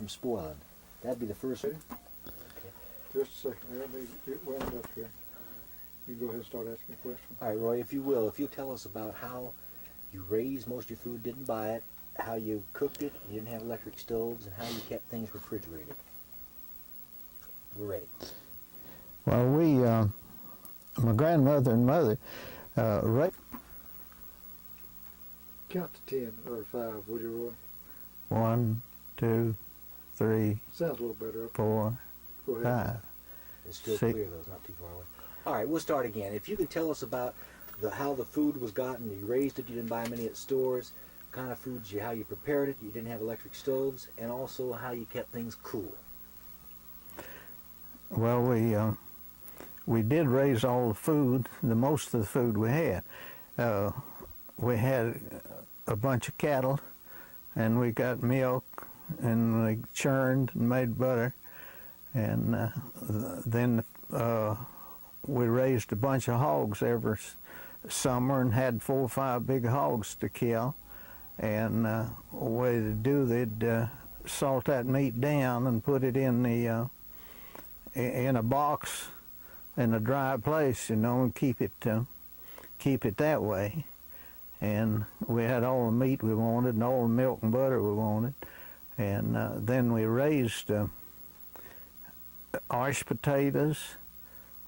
from spoiling? That'd be the first one. Just a second, let me get wound up here. You go ahead and start asking questions. All right, Roy, if you'll tell us about how you raised most of your food, didn't buy it, how you cooked it, you didn't have electric stoves, and how you kept things refrigerated. We're ready. Well, my grandmother and mother, Count to 10 or 5, would you, Roy? 1, 2, 3, Sounds a little better. 4, Go ahead. 5. It's still 6. clear, though. It's not too far away. All right, we'll start again. If you can tell us about how the food was gotten, you raised it, you didn't buy many at stores, kind of foods, how you prepared it, you didn't have electric stoves, and also how you kept things cool. Well, we did raise all the food, the most of the food we had. We had a bunch of cattle, and we got milk, and we churned and made butter, and then we raised a bunch of hogs every summer and had 4 or 5 big hogs to kill. And the way to do, they'd salt that meat down and put it in in a box in a dry place, and keep it that way. And we had all the meat we wanted and all the milk and butter we wanted. And then we raised mashed potatoes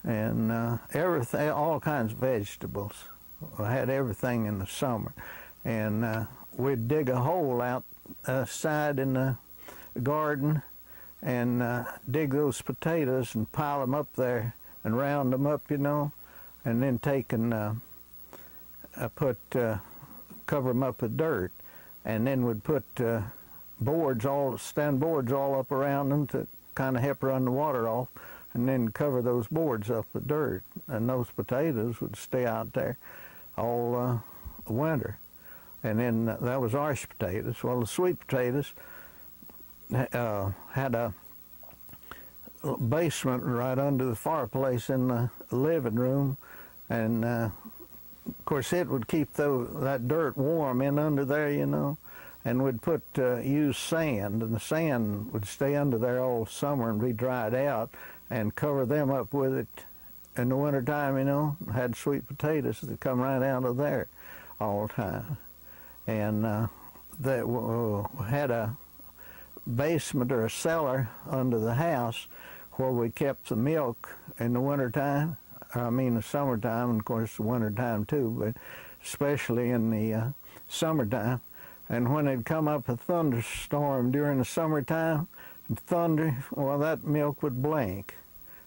and everything, all kinds of vegetables. We had everything in the summer. And we'd dig a hole outside in the garden and dig those potatoes and pile them up there and round them up, and then take and cover them up with dirt. And then we'd put stand boards all up around them to kind of help run the water off, and then cover those boards up with dirt. And those potatoes would stay out there all winter. And then that was mashed potatoes. Well, the sweet potatoes had a basement right under the fireplace in the living room, and of course it would keep that dirt warm in under there, and we'd use sand, and the sand would stay under there all summer and be dried out, and cover them up with it in the wintertime, had sweet potatoes that come right out of there all the time. And they had a basement or a cellar under the house where we kept the milk in the wintertime, the summertime, and of course the wintertime too, but especially in the summertime. And when it'd come up a thunderstorm during the summertime, thunder, well, that milk would blink.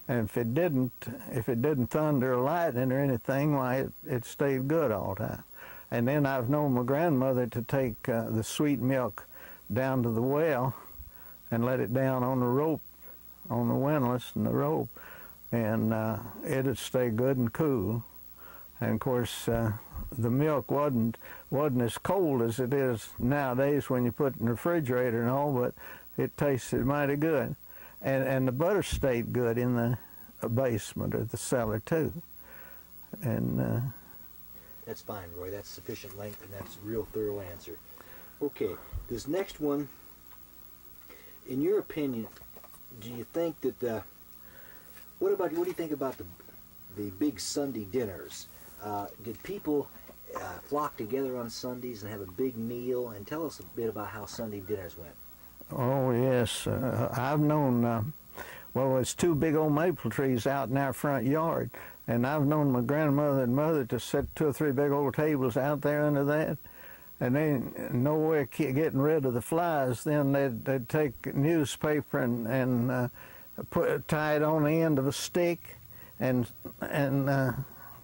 And if it didn't thunder or lightning or anything, why, it stayed good all the time. And then I've known my grandmother to take the sweet milk down to the well and let it down on the rope, on the windlass and the rope, and it'd stay good and cool. And of course, the milk wasn't as cold as it is nowadays when you put it in the refrigerator and all, but it tasted mighty good. And the butter stayed good in the basement or the cellar too. And that's fine, Roy. That's sufficient length, and that's a real thorough answer. Okay, this next one, in your opinion, do you think that what do you think about the big Sunday dinners? Did people flock together on Sundays and have a big meal? And tell us a bit about how Sunday dinners went. Oh yes, I've known. Well, there's 2 big old maple trees out in our front yard, and I've known my grandmother and mother to set 2 or 3 big old tables out there under that, and then no way of getting rid of the flies. Then they'd take newspaper and tie it on the end of a stick, and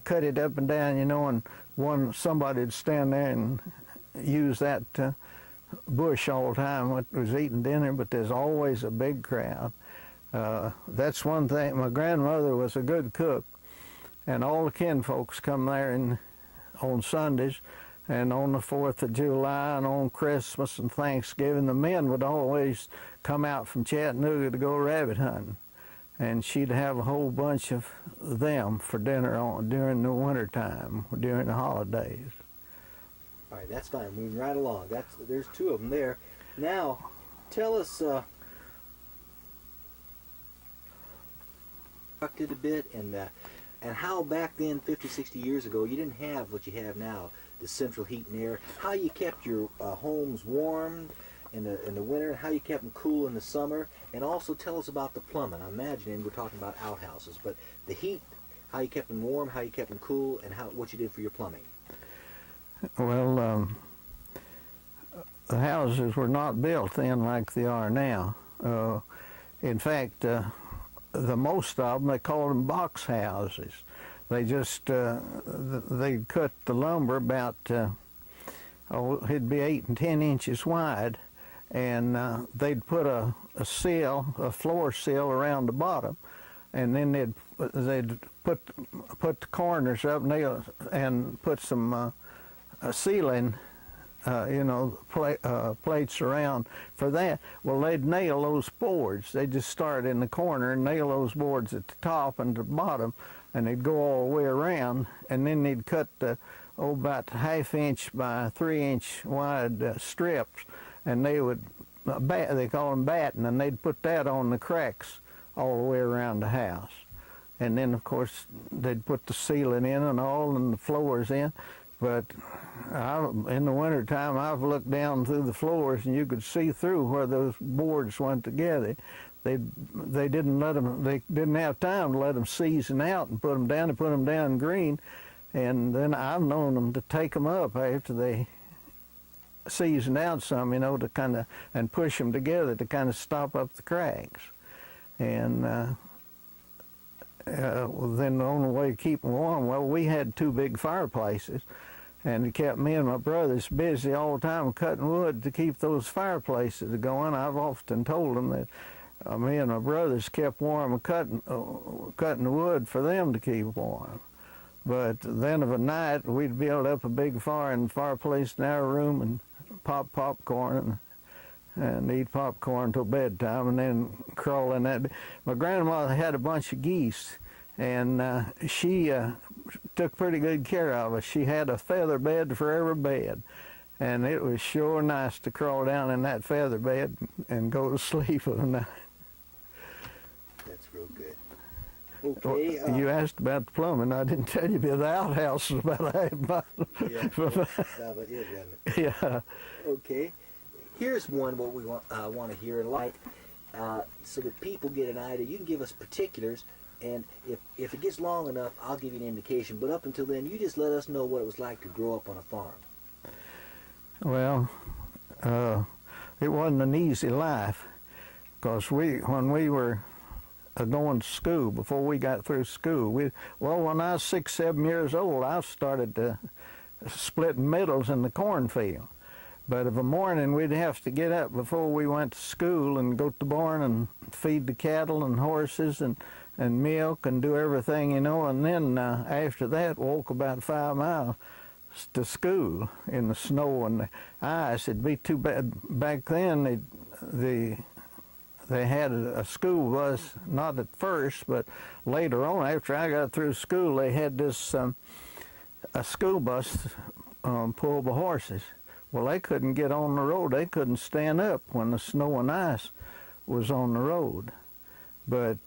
cut it up and down, and somebody'd stand there and use that bush all the time when it was eating dinner. But there's always a big crowd. That's one thing. My grandmother was a good cook, and all the kinfolks come there on Sundays, and on the 4th of July and on Christmas and Thanksgiving, the men would always come out from Chattanooga to go rabbit hunting, and she'd have a whole bunch of them for dinner during the winter time, during the holidays. All right, that's fine. Moving right along. There's 2 of them there. Now, tell us constructed a bit, and how back then, 50, 60 years ago, you didn't have what you have now, the central heat and air. How you kept your homes warm in the winter, and how you kept them cool in the summer, and also tell us about the plumbing. I'm imagining we're talking about outhouses, but the heat, how you kept them warm, how you kept them cool, and what you did for your plumbing. Well, the houses were not built then like they are now. In fact, the most of them, they called them box houses. They just, they'd cut the lumber about, it'd be 8 and 10 inches wide, and they'd put a sill, a floor sill around the bottom, and then they'd put the corners up and put some ceiling, plates around for that. Well, they'd nail those boards. They'd just start in the corner and nail those boards at the top and the bottom, and they'd go all the way around, and then they'd cut about 1/2 inch by 3 inch wide strips, and they would, they call them batting, and they'd put that on the cracks all the way around the house. And then, of course, they'd put the ceiling in and all, and the floors in. But in the wintertime, I've looked down through the floors, and you could see through where those boards went together. They didn't have time to let them season out and put them down. They put them down green, and then I've known them to take them up after they seasoned out some, to kind of, and push them together to kind of stop up the cracks. And then the only way to keep them warm, well, we had 2 big fireplaces, and it kept me and my brothers busy all the time cutting wood to keep those fireplaces going. I've often told them that me and my brothers kept warm cutting the wood for them to keep warm. But then of a night, we'd build up a big fire in the fireplace in our room and pop popcorn and eat popcorn till bedtime, and then crawl in that. My grandmother had a bunch of geese, and she took pretty good care of us. She had a feather bed for every bed, and it was sure nice to crawl down in that feather bed and go to sleep of the night. That's real good. Okay. You asked about the plumbing. I didn't tell you about the outhouse was about 1/2 mile. Yeah, that's about it, isn't it? Yeah. Okay. Here's one what we want to hear and like, so that people get an idea. You can give us particulars, and if it gets long enough, I'll give you an indication. But up until then, you just let us know what it was like to grow up on a farm. Well, it wasn't an easy life, because when we were going to school, before we got through school, when I was 6, 7 years old, I started to split middles in the cornfield. But of a morning, we'd have to get up before we went to school and go to the barn and feed the cattle and horses and milk and do everything, and then after that, walk about 5 miles to school in the snow and the ice. It'd be too bad. Back then, they had a school bus, not at first, but later on, after I got through school, they had this a school bus pulled by horses. Well, they couldn't get on the road. They couldn't stand up when the snow and ice was on the road. But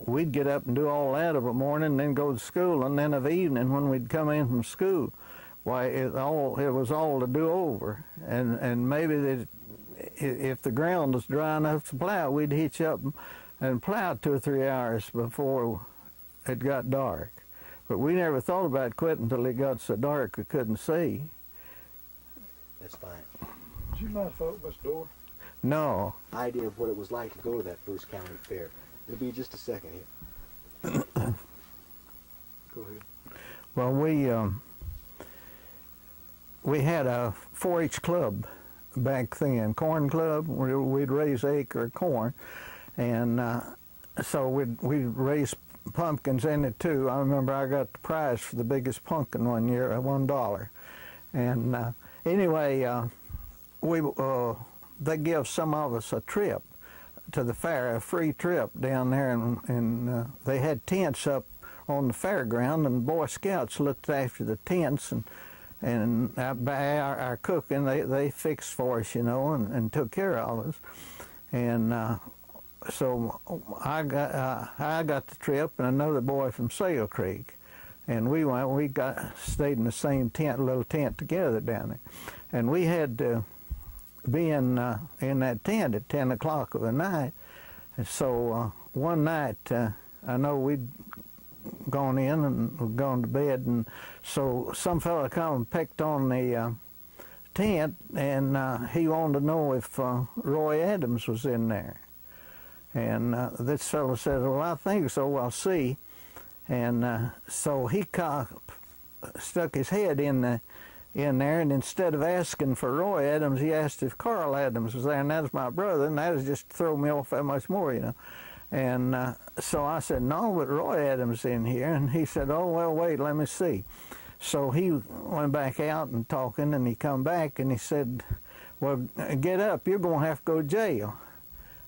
we'd get up and do all that of a morning, and then go to school, and then of evening when we'd come in from school, why it was all to do over. And maybe if the ground was dry enough to plow, we'd hitch up and plow 2 or 3 hours before it got dark. But we never thought about quitting until it got so dark we couldn't see. That's fine. Do you mind if I open this door? No. Idea of what it was like to go to that first county fair. It'll be just a second here. Go ahead. Well, we had a 4-H club back then, corn club. We'd raise an acre of corn, and so we'd raise pumpkins in it too. I remember I got the prize for the biggest pumpkin one year at $1. And anyway, they give some of us a trip to the fair, a free trip down there, and they had tents up on the fairground, and the Boy Scouts looked after the tents, and our cooking they fixed for us, and took care of us. And so I got the trip, and another boy from Sail Creek, and we stayed in the same tent, little tent together down there, and we had to be in that tent at 10 o'clock of the night. And so one night, I know we'd gone in and gone to bed, and so some fella come and pecked on the tent, and he wanted to know if Roy Adams was in there. And this fellow said, well, I think so, I'll see. And so he stuck his head in there, and instead of asking for Roy Adams, he asked if Carl Adams was there, and that was my brother, and that was just to throw me off that much more, you know. And so I said, no, but Roy Adams in here. And he said, oh, well, wait, let me see. So he went back out and talking, and he come back, and he said, well, get up, you're going to have to go to jail.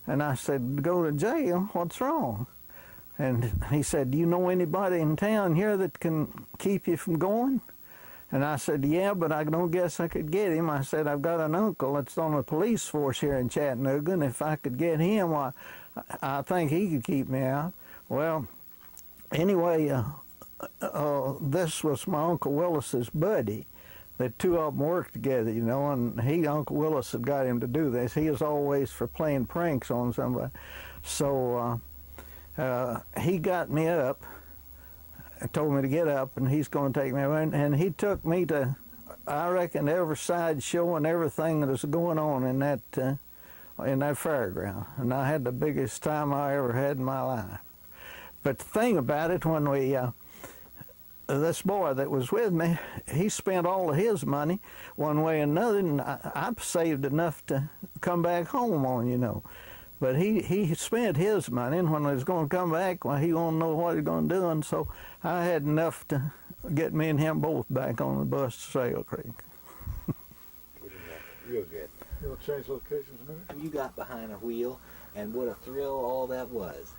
And I said, go to jail? What's wrong? And he said, do you know anybody in town here that can keep you from going? And I said, yeah, but I don't guess I could get him. I said, I've got an uncle that's on the police force here in Chattanooga, and if I could get him, I think he could keep me out. Well, anyway, this was my Uncle Willis's buddy. The two of them worked together, you know, and Uncle Willis had got him to do this. He was always for playing pranks on somebody. So he got me up and told me to get up, and he's going to take me away. And he took me to, I reckon, every side show and everything that was going on in that fairground. And I had the biggest time I ever had in my life. But the thing about it, when this boy that was with me, he spent all of his money one way or another, and I've saved enough to come back home on, you know. But he spent his money, and when he was going to come back, well, he won't know what he's going to do, and so I had enough to get me and him both back on the bus to Sail Creek. Real good. You want to change locations a minute? You got behind a wheel, and what a thrill all that was.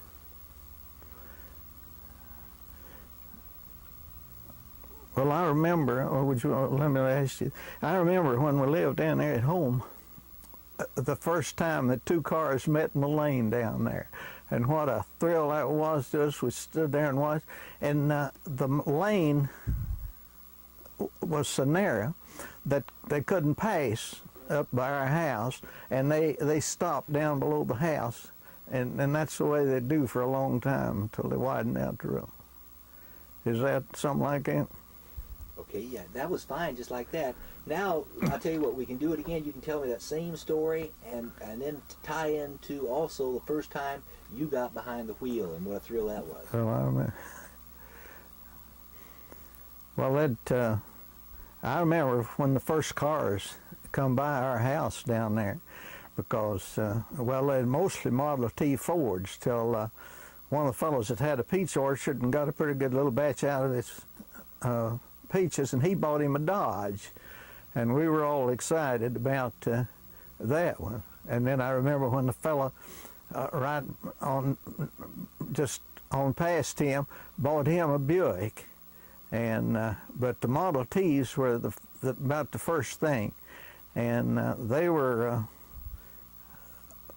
Well, I remember, let me ask you, I remember when we lived down there at home, the first time the two cars met in the lane down there. And what a thrill that was to us. We stood there and watched. And the lane was so narrow that they couldn't pass up by our house, and they stopped down below the house. And that's the way they do for a long time until they widen out the road. Is that something like that? Okay, yeah, that was fine, just like that. Now, I'll tell you what, we can do it again. You can tell me that same story and then tie into also the first time you got behind the wheel and what a thrill that was. Well, I remember. Well, I remember when the first cars come by our house down there, because, well, they're mostly Model T Fords till one of the fellows that had a peach orchard and got a pretty good little batch out of his peaches, and he bought him a Dodge, and we were all excited about that one. And then I remember when the fella right on just on past him bought him a Buick, and but the Model Ts were about the first thing, and they were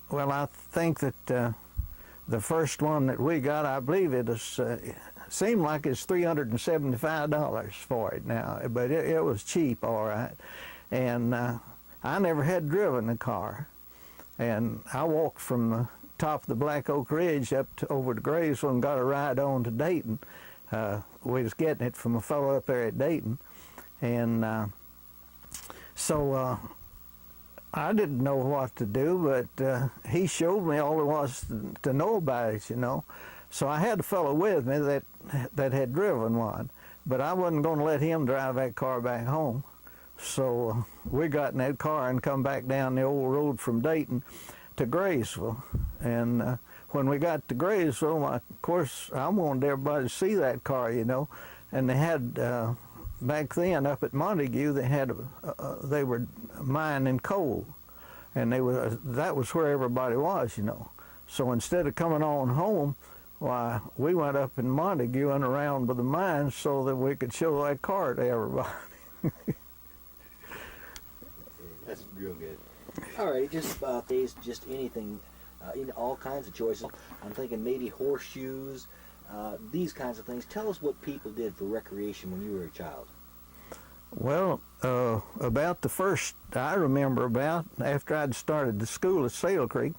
well, I think that the first one that we got, I believe it was seemed like it's $375 for it now, but it was cheap, all right. And I never had driven a car, and I walked from the top of the Black Oak Ridge up over to Graysville and got a ride on to Dayton. We was getting it from a fellow up there at Dayton, and so I didn't know what to do, but he showed me all there was to know about it, you know. So I had a fellow with me that had driven one, but I wasn't going to let him drive that car back home. So we got in that car and come back down the old road from Dayton to Graysville. And when we got to Graysville, of course, I wanted everybody to see that car, you know. And they had, back then up at Montague, they were mining coal. And that was where everybody was, you know. So instead of coming on home, why, we went up in Montague and around by the mines so that we could show that car to everybody. That's real good. All right, just anything in all kinds of choices. I'm thinking maybe horseshoes, these kinds of things. Tell us what people did for recreation when you were a child. Well, about the first I remember about, after I'd started the school at Sail Creek,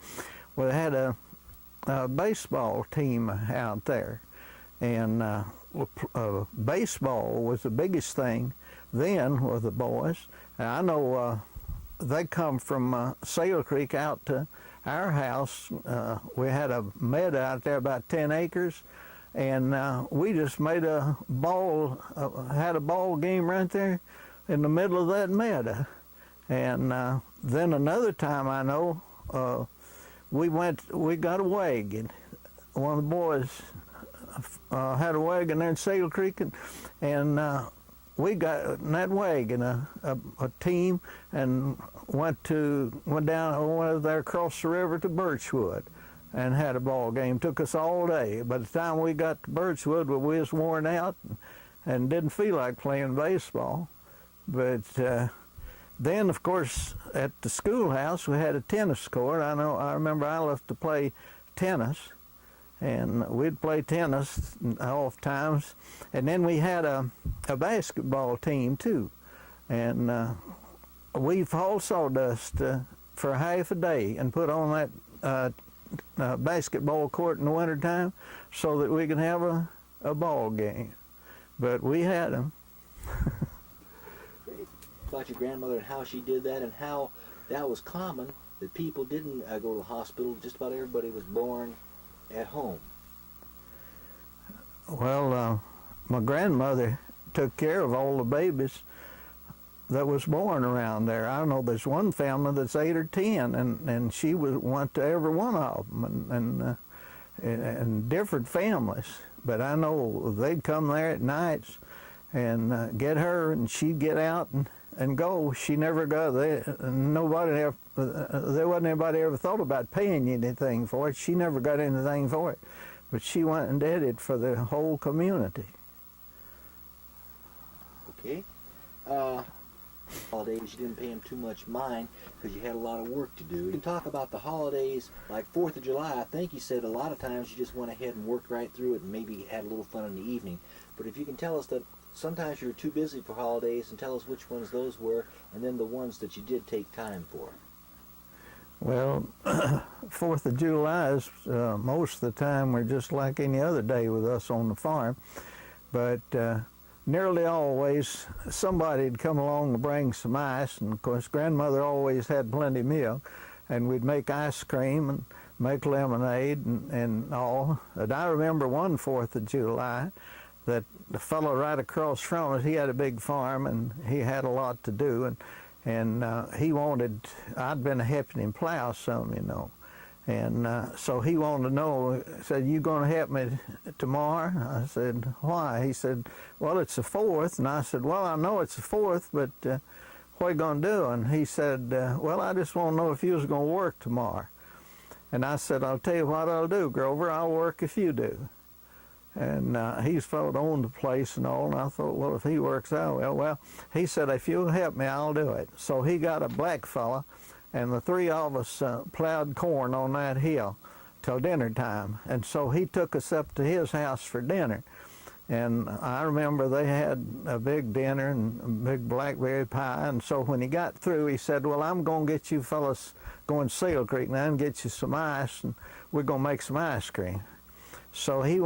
we had a baseball team out there. And baseball was the biggest thing then with the boys. And I know they come from Sail Creek out to our house. We had a meadow out there about 10 acres. And we just made a ball, had a ball game right there in the middle of that meadow. And then another time I know, we got a wagon. One of the boys had a wagon there in Sail Creek, and we got in that wagon a team and went there across the river to Birchwood and had a ball game. Took us all day. By the time we got to Birchwood, we was worn out and didn't feel like playing baseball. But then, of course, at the schoolhouse, we had a tennis court. I remember I loved to play tennis, and we'd play tennis oft times. And then we had a basketball team, too. And we've hauled sawdust for half a day and put on that basketball court in the wintertime so that we could have a ball game. But we had them. About your grandmother and how she did that and how that was common, that people didn't go to the hospital. Just about everybody was born at home. Well, my grandmother took care of all the babies that was born around there. I know there's one family that's 8 or 10, and she went to every one of them, and different families. But I know they'd come there at nights and get her, and she'd get out and go. She never got there. There wasn't anybody ever thought about paying you anything for it. She never got anything for it, but she went and did it for the whole community. Okay. Holidays, you didn't pay them too much mind because you had a lot of work to do. You can talk about the holidays like 4th of July. I think you said a lot of times you just went ahead and worked right through it and maybe had a little fun in the evening. But if you can tell us that sometimes you were too busy for holidays, and tell us which ones those were, and then the ones that you did take time for. Well, 4th of July is most of the time we're just like any other day with us on the farm. But nearly always somebody'd come along to bring some ice, and of course grandmother always had plenty of milk, and we'd make ice cream and make lemonade and all. And I remember one 4th of July that the fellow right across from us, he had a big farm and he had a lot to do, and he wanted, I'd been helping him plow some, you know. And so he wanted to know, said, "You going to help me tomorrow?" I said, "Why?" He said, "Well, it's the 4th." And I said, "Well, I know it's the 4th, but what are you going to do?" And he said, "Well, I just want to know if you was going to work tomorrow." And I said, "I'll tell you what I'll do, Grover. I'll work if you do." And he's felt on the place and all, and I thought, well, if he works out well. Well, he said, "If you'll help me, I'll do it." So he got a black fella, and the 3 of us plowed corn on that hill till dinner time. And so he took us up to his house for dinner. And I remember they had a big dinner and a big blackberry pie. And so when he got through, he said, "Well, I'm going to get you fellas going to Sail Creek now and get you some ice, and we're going to make some ice cream." So he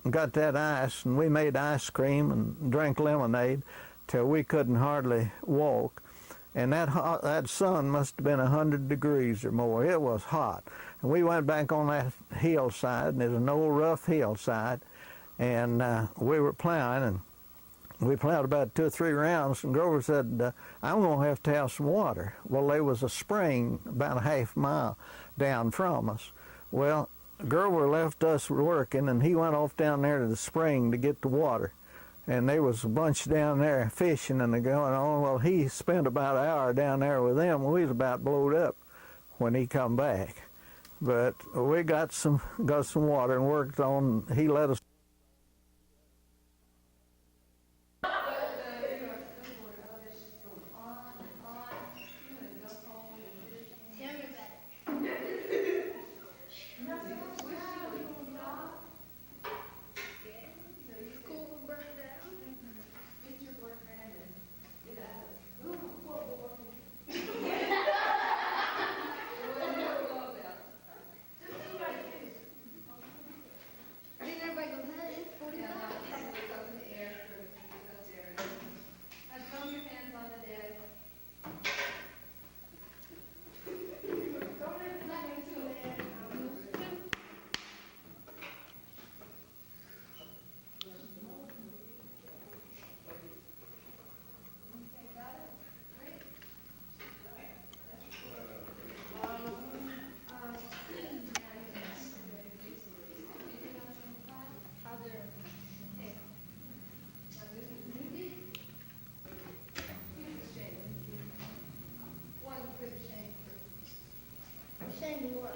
got that ice, and we made ice cream and drank lemonade till we couldn't hardly walk. And that sun must have been 100 degrees or more. It was hot. And we went back on that hillside, and there's an old rough hillside, and we were plowing, and we plowed about 2 or 3 rounds, and Grover said, "I'm going to have some water." Well, there was a spring about a half mile down from us. Well, Grover left us working, and he went off down there to the spring to get the water. And there was a bunch down there fishing and going on. Well, he spent about an hour down there with them. We was about blowed up when he come back. But we got some water and worked on. He let us. sandy world.